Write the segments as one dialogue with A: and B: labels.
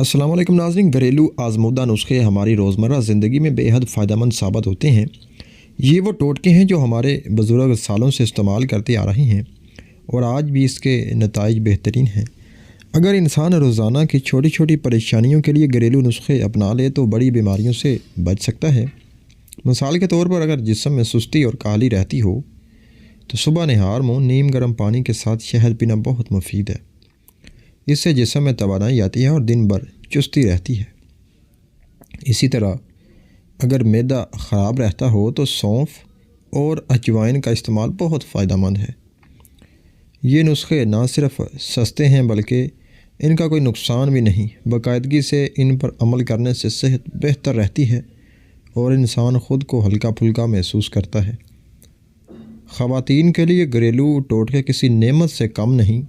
A: السلام علیکم ناظرین، گھریلو آزمودہ نسخے ہماری روزمرہ زندگی میں بے حد فائدہ مند ثابت ہوتے ہیں۔ یہ وہ ٹوٹکے ہیں جو ہمارے بزرگ سالوں سے استعمال کرتے آ رہے ہیں اور آج بھی اس کے نتائج بہترین ہیں۔ اگر انسان روزانہ کی چھوٹی چھوٹی پریشانیوں کے لیے گھریلو نسخے اپنا لے تو بڑی بیماریوں سے بچ سکتا ہے۔ مثال کے طور پر اگر جسم میں سستی اور کاہلی رہتی ہو تو صبح نہار میں نیم گرم پانی کے ساتھ شہد پینا بہت مفید ہے۔ اس سے جسم میں توانائی آتی ہے اور دن بھر چستی رہتی ہے۔ اسی طرح اگر معدہ خراب رہتا ہو تو سونف اور اجوائن کا استعمال بہت فائدہ مند ہے۔ یہ نسخے نہ صرف سستے ہیں بلکہ ان کا کوئی نقصان بھی نہیں۔ باقاعدگی سے ان پر عمل کرنے سے صحت بہتر رہتی ہے اور انسان خود کو ہلکا پھلکا محسوس کرتا ہے۔ خواتین کے لیے گھریلو ٹوٹکے کسی نعمت سے کم نہیں۔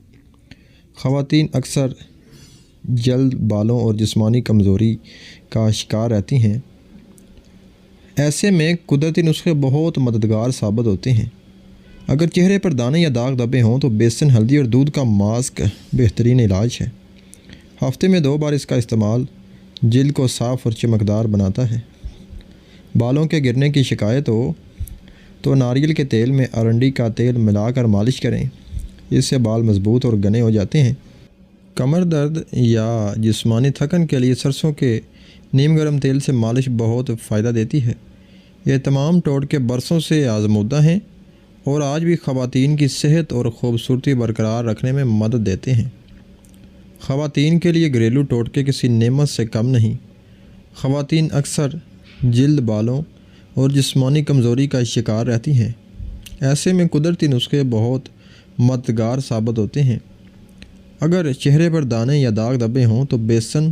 A: خواتین اکثر جلد، بالوں اور جسمانی کمزوری کا شکار رہتی ہیں۔ ایسے میں قدرتی نسخے بہت مددگار ثابت ہوتے ہیں۔ اگر چہرے پر دانے یا داغ دبے ہوں تو بیسن، ہلدی اور دودھ کا ماسک بہترین علاج ہے۔ ہفتے میں 2 بار اس کا استعمال جلد کو صاف اور چمکدار بناتا ہے۔ بالوں کے گرنے کی شکایت ہو تو ناریل کے تیل میں ارنڈی کا تیل ملا کر مالش کریں، اس سے بال مضبوط اور گھنے ہو جاتے ہیں۔ کمر درد یا جسمانی تھکن کے لیے سرسوں کے نیم گرم تیل سے مالش بہت فائدہ دیتی ہے۔ یہ تمام ٹوٹکے برسوں سے آزمودہ ہیں اور آج بھی خواتین کی صحت اور خوبصورتی برقرار رکھنے میں مدد دیتے ہیں۔ خواتین کے لیے گھریلو ٹوٹکے کسی نعمت سے کم نہیں۔ خواتین اکثر جلد، بالوں اور جسمانی کمزوری کا شکار رہتی ہیں۔ ایسے میں قدرتی نسخے بہت مددگار ثابت ہوتے ہیں۔ اگر چہرے پر دانے یا داغ دبے ہوں تو بیسن،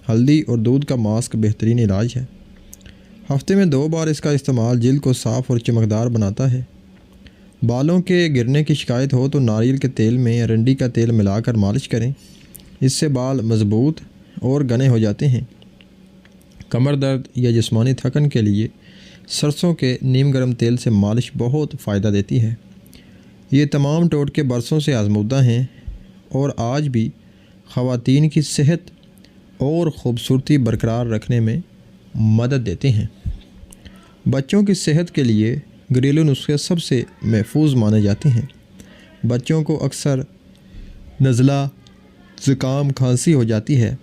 A: ہلدی اور دودھ کا ماسک بہترین علاج ہے۔ ہفتے میں 2 بار اس کا استعمال جلد کو صاف اور چمکدار بناتا ہے۔ بالوں کے گرنے کی شکایت ہو تو ناریل کے تیل میں ارنڈی کا تیل ملا کر مالش کریں، اس سے بال مضبوط اور گھنے ہو جاتے ہیں۔ کمر درد یا جسمانی تھکن کے لیے سرسوں کے نیم گرم تیل سے مالش بہت فائدہ دیتی ہے۔ یہ تمام ٹوٹکے برسوں سے آزمودہ ہیں اور آج بھی خواتین کی صحت اور خوبصورتی برقرار رکھنے میں مدد دیتے ہیں۔ بچوں کی صحت کے لیے گھریلو نسخے سب سے محفوظ مانے جاتے ہیں۔ بچوں کو اکثر نزلہ، زکام، کھانسی ہو جاتی ہے۔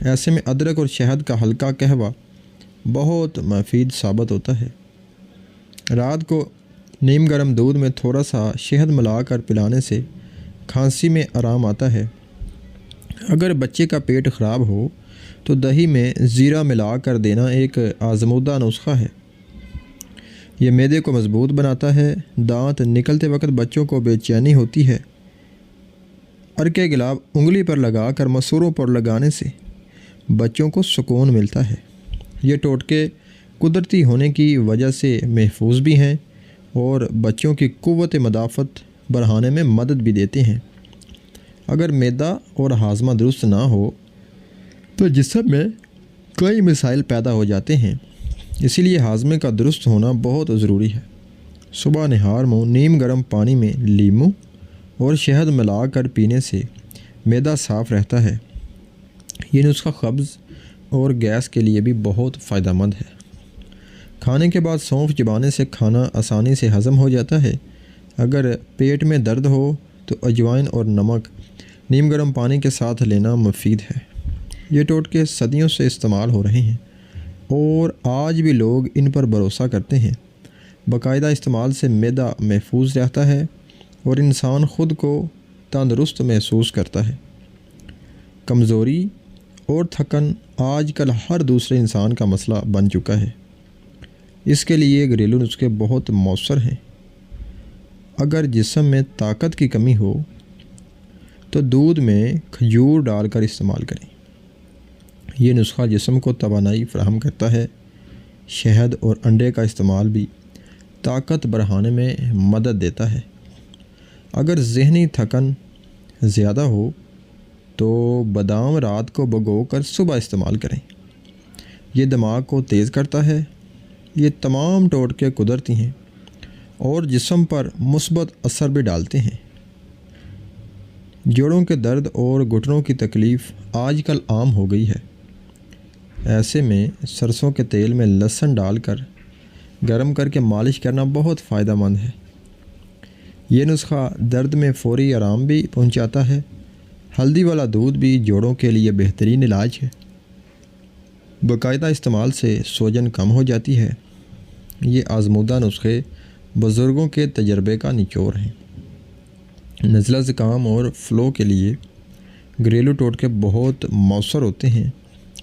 A: ایسے میں ادرک اور شہد کا ہلکا قہوہ بہت مفید ثابت ہوتا ہے۔ رات کو نیم گرم دودھ میں تھوڑا سا شہد ملا کر پلانے سے کھانسی میں آرام آتا ہے۔ اگر بچے کا پیٹ خراب ہو تو دہی میں زیرہ ملا کر دینا ایک آزمودہ نسخہ ہے۔ یہ معدے کو مضبوط بناتا ہے۔ دانت نکلتے وقت بچوں کو بے چینی ہوتی ہے۔ ارکے گلاب انگلی پر لگا کر مسوروں پر لگانے سے بچوں کو سکون ملتا ہے۔ یہ ٹوٹکے قدرتی ہونے کی وجہ سے محفوظ بھی ہیں اور بچوں کی قوت مدافعت بڑھانے میں مدد بھی دیتے ہیں۔ اگر معدہ اور ہاضمہ درست نہ ہو تو جسم میں کئی مسائل پیدا ہو جاتے ہیں، اسی لیے ہاضمے کا درست ہونا بہت ضروری ہے۔ صبح نہار میں نیم گرم پانی میں لیموں اور شہد ملا کر پینے سے معدہ صاف رہتا ہے۔ یہ نسخہ قبض اور گیس کے لیے بھی بہت فائدہ مند ہے۔ کھانے کے بعد سونف چبانے سے کھانا آسانی سے ہضم ہو جاتا ہے۔ اگر پیٹ میں درد ہو تو اجوائن اور نمک نیم گرم پانی کے ساتھ لینا مفید ہے۔ یہ ٹوٹکے صدیوں سے استعمال ہو رہے ہیں اور آج بھی لوگ ان پر بھروسہ کرتے ہیں۔ باقاعدہ استعمال سے معدہ محفوظ رہتا ہے اور انسان خود کو تندرست محسوس کرتا ہے۔ کمزوری اور تھکن آج کل ہر دوسرے انسان کا مسئلہ بن چکا ہے۔ اس کے لیے گھریلو نسخے بہت مؤثر ہیں۔ اگر جسم میں طاقت کی کمی ہو تو دودھ میں کھجور ڈال کر استعمال کریں۔ یہ نسخہ جسم کو توانائی فراہم کرتا ہے۔ شہد اور انڈے کا استعمال بھی طاقت بڑھانے میں مدد دیتا ہے۔ اگر ذہنی تھکن زیادہ ہو تو بادام رات کو بھگو کر صبح استعمال کریں، یہ دماغ کو تیز کرتا ہے۔ یہ تمام ٹوٹکے قدرتی ہیں اور جسم پر مثبت اثر بھی ڈالتے ہیں۔ جوڑوں کے درد اور گھٹنوں کی تکلیف آج کل عام ہو گئی ہے۔ ایسے میں سرسوں کے تیل میں لہسن ڈال کر گرم کر کے مالش کرنا بہت فائدہ مند ہے۔ یہ نسخہ درد میں فوری آرام بھی پہنچاتا ہے۔ ہلدی والا دودھ بھی جوڑوں کے لیے بہترین علاج ہے۔ باقاعدہ استعمال سے سوجن کم ہو جاتی ہے۔ یہ آزمودہ نسخے بزرگوں کے تجربے کا نچوڑ ہیں۔ نزلہ زکام اور فلو کے لیے گھریلو ٹوٹکے بہت مؤثر ہوتے ہیں۔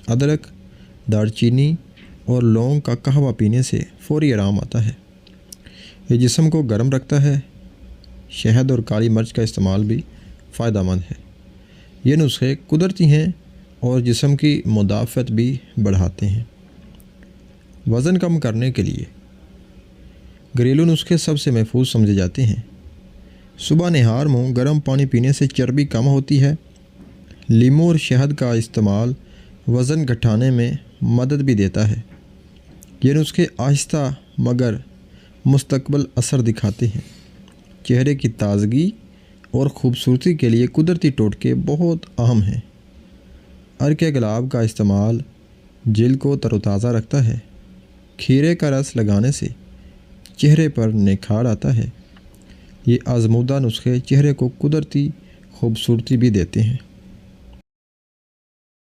A: ادرک، دار چینی اور لونگ کا قہوہ پینے سے فوری آرام آتا ہے۔ یہ جسم کو گرم رکھتا ہے۔ شہد اور کالی مرچ کا استعمال بھی فائدہ مند ہے۔ یہ نسخے قدرتی ہیں اور جسم کی مدافعت بھی بڑھاتے ہیں۔ وزن کم کرنے کے لیے گھریلو نسخے سب سے محفوظ سمجھے جاتے ہیں۔ صبح نہار میں گرم پانی پینے سے چربی کم ہوتی ہے۔ لیموں اور شہد کا استعمال وزن گھٹانے میں مدد بھی دیتا ہے۔ یہ نسخے آہستہ مگر مستقبل اثر دکھاتے ہیں۔ چہرے کی تازگی اور خوبصورتی کے لیے قدرتی ٹوٹکے بہت اہم ہیں۔ ارک گلاب کا استعمال جلد کو تر و تازہ رکھتا ہے۔ کھیرے کا رس لگانے سے چہرے پر نکھار آتا ہے۔ یہ آزمودہ نسخے چہرے کو قدرتی خوبصورتی بھی دیتے ہیں۔